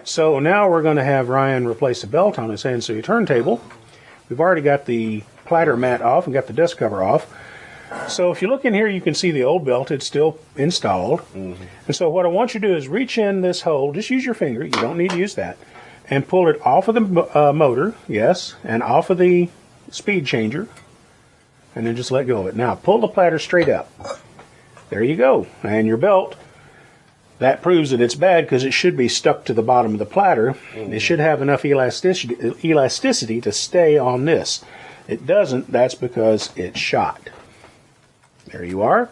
right, so now we're going to have Ryan replace the belt on his NC turntable. We've already got the platter mat off and got the dust cover off. So if you look in here, you can see the old belt. It's still installed. Mm-hmm. And so what I want you to do is reach in this hole. Just use your finger. You don't need to use that. And pull it off of the motor, yes, and off of the speed changer. And then just let go of it. Now, pull the platter straight up. There you go. And your belt, that proves that it's bad because it should be stuck to the bottom of the platter. Mm-hmm. It should have enough elasticity to stay on this. It doesn't. That's because it's shot. There you are.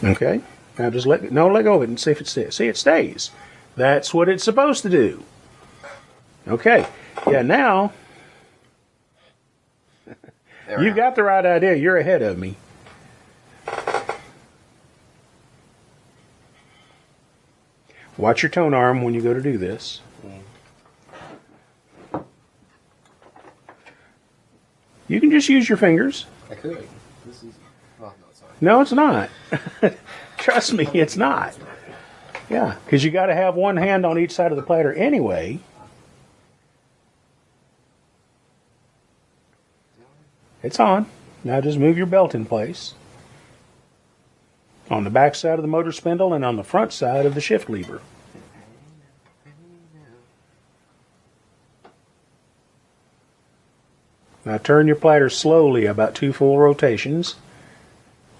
Okay. Now just let go of it and see if it stays. See, it stays. That's what it's supposed to do. Okay. Yeah, now you got the right idea. You're ahead of me. Watch your tone arm when you go to do this. You can just use your fingers. I could. This is. Oh, no, it's not. Trust me, it's not. Yeah, because you got to have one hand on each side of the platter anyway. It's on. Now just move your belt in place. On the back side of the motor spindle and on the front side of the shift lever. Now turn your platter slowly, about 2 full rotations.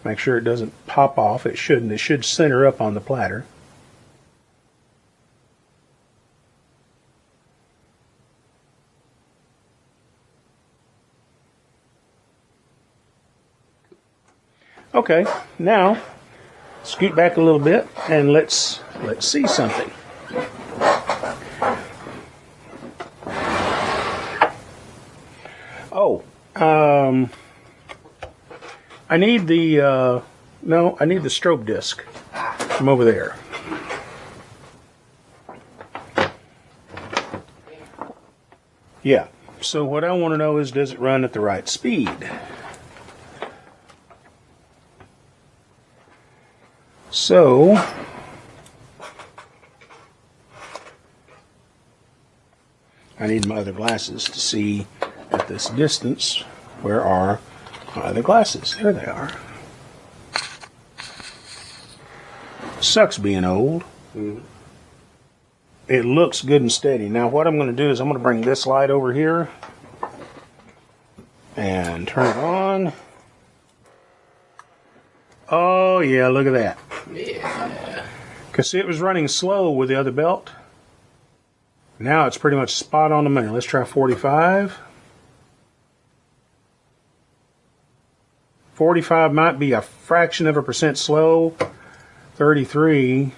Make sure it doesn't pop off. It shouldn't. It should center up on the platter. Okay, now scoot back a little bit and let's see something. Oh, I need the I need the strobe disc from over there. Yeah. So what I want to know is, does it run at the right speed? So I need my other glasses to see at this distance. Where are my other glasses? There they are. Sucks being old. Mm-hmm. It looks good and steady. Now what I'm going to do is I'm going to bring this light over here and turn it on. Oh yeah, look at that. Yeah. Because see, it was running slow with the other belt. Now it's pretty much spot on the money. Let's try 45. 45 might be a fraction of a percent slow. 33.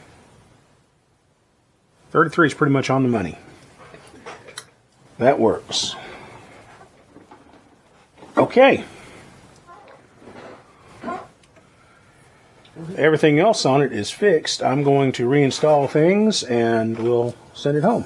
33 is pretty much on the money. That works. Okay. Everything else on it is fixed. I'm going to reinstall things and we'll send it home.